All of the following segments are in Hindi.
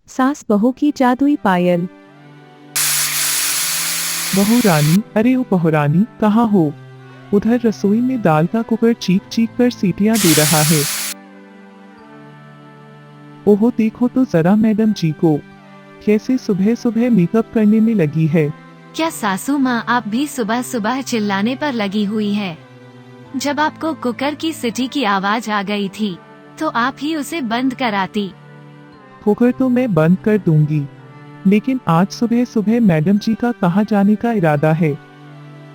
सास बहू की जादुई पायल। बहू रानी, अरे ओ बहू रानी, कहाँ हो? उधर रसोई में दाल का कुकर चीख चीख कर सीटियां दे रहा है। ओहो, देखो तो जरा मैडम जी को, कैसे सुबह सुबह मेकअप करने में लगी है। क्या सासू माँ आप भी सुबह सुबह चिल्लाने पर लगी हुई है? जब आपको कुकर की सीटी की आवाज आ गई थी तो आप ही उसे बंद कराती। कुकर तो मैं बंद कर दूंगी, लेकिन आज सुबह सुबह मैडम जी का कहाँ जाने का इरादा है?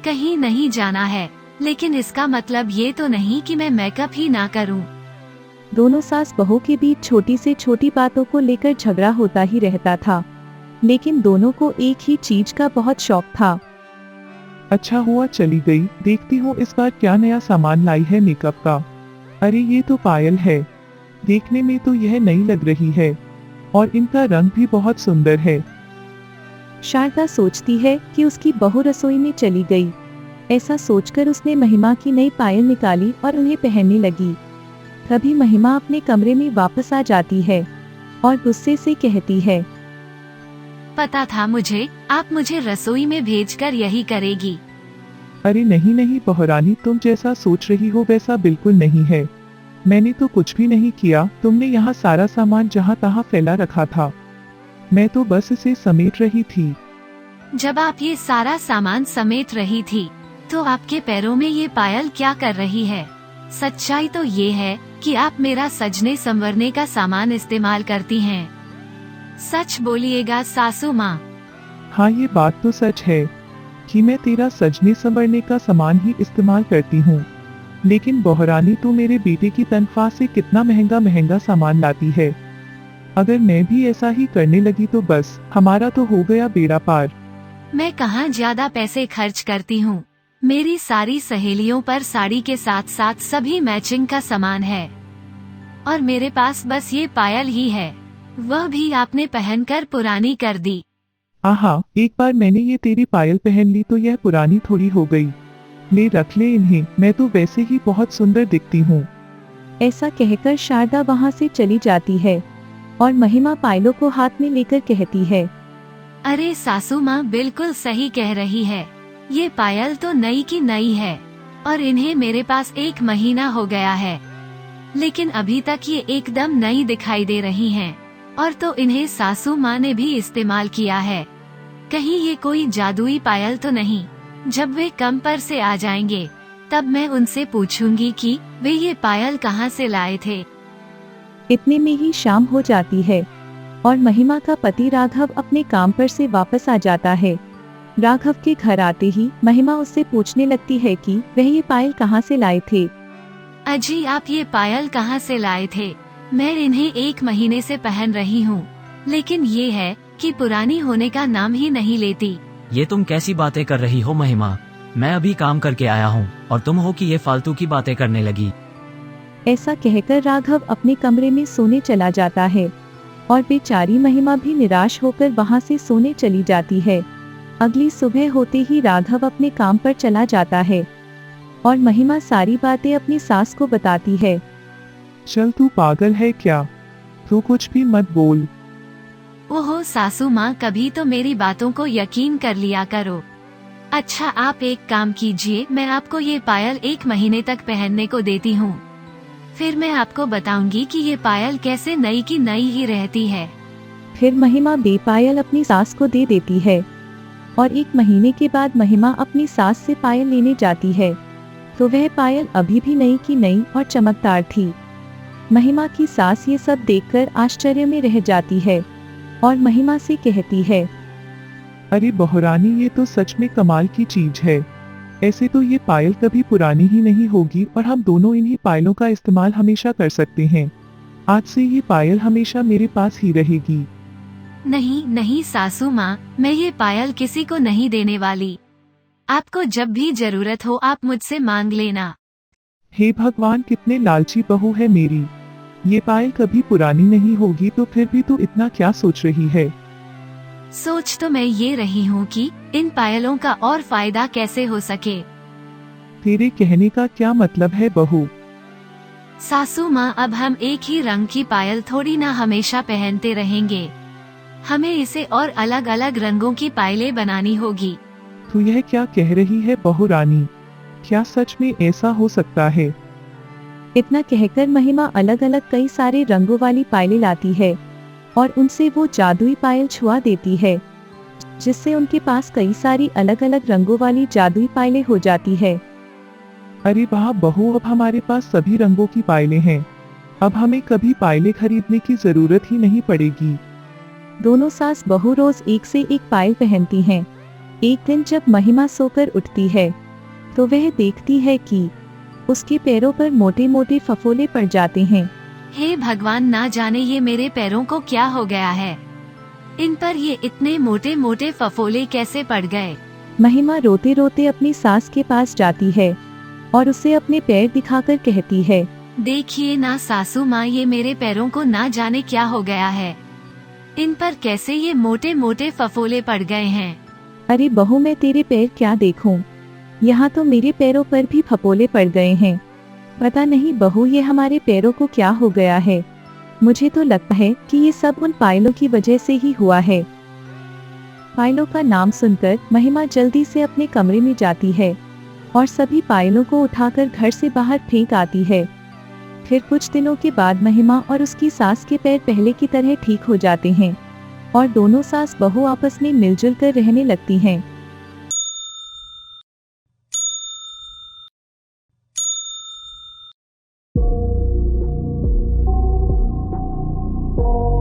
कहीं नहीं जाना है, लेकिन इसका मतलब ये तो नहीं कि मैं मेकअप ही ना करूं। दोनों सास बहू के बीच छोटी से छोटी बातों को लेकर झगड़ा होता ही रहता था, लेकिन दोनों को एक ही चीज का बहुत शौक था। अच्छा हुआ चली गई, देखती हूँ इस बार क्या नया सामान लाई है मेकअप का। अरे ये तो पायल है, देखने में तो यह नई लग रही है और इनका रंग भी बहुत सुंदर है। शारदा सोचती है कि उसकी बहू रसोई में चली गई। ऐसा सोचकर उसने महिमा की नई पायल निकाली और उन्हें पहनने लगी। तभी महिमा अपने कमरे में वापस आ जाती है और गुस्से से कहती है, पता था मुझे, आप मुझे रसोई में भेजकर यही करेगी। अरे नहीं नहीं बहू रानी, तुम जैसा सोच रही हो वैसा बिल्कुल नहीं है। मैंने तो कुछ भी नहीं किया, तुमने यहाँ सारा सामान जहाँ तहाँ फैला रखा था, मैं तो बस इसे समेट रही थी। जब आप ये सारा सामान समेट रही थी तो आपके पैरों में ये पायल क्या कर रही है? सच्चाई तो ये है कि आप मेरा सजने संवरने का सामान इस्तेमाल करती हैं। सच बोलिएगा सासू माँ। हाँ, ये बात तो सच है कि मैं तेरा सजने संवरने का सामान ही इस्तेमाल करती हूँ, लेकिन बहू रानी तू मेरे बेटे की तनख्वाह से कितना महंगा महंगा सामान लाती है। अगर मैं भी ऐसा ही करने लगी तो बस हमारा तो हो गया बेड़ा पार। मैं कहाँ ज्यादा पैसे खर्च करती हूँ। मेरी सारी सहेलियों पर साड़ी के साथ साथ सभी मैचिंग का सामान है और मेरे पास बस ये पायल ही है, वह भी आपने पहनकर पुरानी कर दी। आहा, एक बार मैंने ये तेरी पायल पहन ली तो यह पुरानी थोड़ी हो गई। ले रख ले इन्हें, मैं तो वैसे ही बहुत सुंदर दिखती हूँ। ऐसा कहकर शारदा वहाँ से चली जाती है और महिमा पायलों को हाथ में लेकर कहती है, अरे सासू माँ बिल्कुल सही कह रही है, ये पायल तो नई की नई है और इन्हें मेरे पास 1 महीना हो गया है, लेकिन अभी तक ये एकदम नई दिखाई दे रही हैं। और तो इन्हें सासू माँ ने भी इस्तेमाल किया है। कहीं ये कोई जादुई पायल तो नहीं? जब वे कम पर से आ जाएंगे तब मैं उनसे पूछूंगी कि वे ये पायल कहाँ से लाए थे। इतने में ही शाम हो जाती है और महिमा का पति राघव अपने काम पर से वापस आ जाता है। राघव के घर आते ही महिमा उससे पूछने लगती है कि वह ये पायल कहाँ से लाए थे। अजी आप ये पायल कहाँ से लाए थे? मैं इन्हें 1 महीने से पहन रही हूँ, लेकिन ये है कि पुरानी होने का नाम ही नहीं लेती। ये तुम कैसी बातें कर रही हो महिमा? मैं अभी काम करके आया हूँ और तुम हो कि ये फालतू की बातें करने लगी। ऐसा कहकर राघव अपने कमरे में सोने चला जाता है और बेचारी महिमा भी निराश होकर वहाँ से सोने चली जाती है। अगली सुबह होते ही राघव अपने काम पर चला जाता है और महिमा सारी बातें अपनी सास को बताती है। चल, तू पागल है क्या? तू कुछ भी मत बोल। ओहो सासू माँ, कभी तो मेरी बातों को यकीन कर लिया करो। अच्छा आप एक काम कीजिए, मैं आपको ये पायल 1 महीने तक पहनने को देती हूँ, फिर मैं आपको बताऊंगी कि ये पायल कैसे नई की नई ही रहती है। फिर महिमा बेपायल अपनी सास को दे देती है और 1 महीने के बाद महिमा अपनी सास से पायल लेने जाती है तो वह पायल अभी भी नई की नई और चमकदार थी। महिमा की सास ये सब देखकर आश्चर्य में रह जाती है और महिमा से कहती है, अरे बहू रानी, ये तो सच में कमाल की चीज है। ऐसे तो ये पायल कभी पुरानी ही नहीं होगी और हम दोनों इन्हीं पायलों का इस्तेमाल हमेशा कर सकते हैं। आज से ये पायल हमेशा मेरे पास ही रहेगी। नहीं नहीं सासू माँ, मैं ये पायल किसी को नहीं देने वाली। आपको जब भी जरूरत हो आप मुझसे मांग लेना। हे भगवान, कितने लालची बहू है मेरी। ये पायल कभी पुरानी नहीं होगी तो फिर भी तू इतना क्या सोच रही है? सोच तो मैं ये रही हूँ कि इन पायलों का और फायदा कैसे हो सके। तेरे कहने का क्या मतलब है बहू? सासू माँ, अब हम एक ही रंग की पायल थोड़ी ना हमेशा पहनते रहेंगे। हमें इसे और अलग अलग रंगों की पायलें बनानी होगी। तू यह क्या कह रही है बहू रानी? क्या सच में ऐसा हो सकता है? इतना कहकर महिमा अलग अलग कई सारे रंगों वाली पायलें लाती है और उनसे वो जादुई पायल छुआ देती है, जिससे उनके पास कई सारी अलग अलग रंगों वाली जादुई पायलें हो जाती है। अरे वाह बहू, अब हमारे पास सभी रंगों की पायलें हैं। अब हमें कभी पायलें खरीदने की जरूरत ही नहीं पड़ेगी। दोनों सास बहू रोज एक से एक पायल पहनती हैं। एक दिन जब महिमा सोकर उठती है तो वह देखती है कि उसके पैरों पर मोटे मोटे फफोले पड़ जाते हैं। हे भगवान, ना जाने ये मेरे पैरों को क्या हो गया है। इन पर ये इतने मोटे मोटे फफोले कैसे पड़ गए। महिमा रोते रोते अपनी सास के पास जाती है और उसे अपने पैर दिखाकर कहती है, देखिए ना सासू माँ, ये मेरे पैरों को ना जाने क्या हो गया है। इन पर कैसे ये मोटे मोटे फफोले पड़ गए हैं। अरे बहू, मैं तेरे पैर क्या देखूं? यहाँ तो मेरे पैरों पर भी फफोले पड़ गए हैं। पता नहीं बहू, ये हमारे पैरों को क्या हो गया है। मुझे तो लगता है कि ये सब उन पायलों की वजह से ही हुआ है। पायलों का नाम सुनकर महिमा जल्दी से अपने कमरे में जाती है और सभी पायलों को उठाकर घर से बाहर फेंक आती है। फिर कुछ दिनों के बाद महिमा और उसकी सास के पैर पहले की तरह ठीक हो जाते हैं और दोनों सास बहू आपस में मिलजुल कर रहने लगती हैं।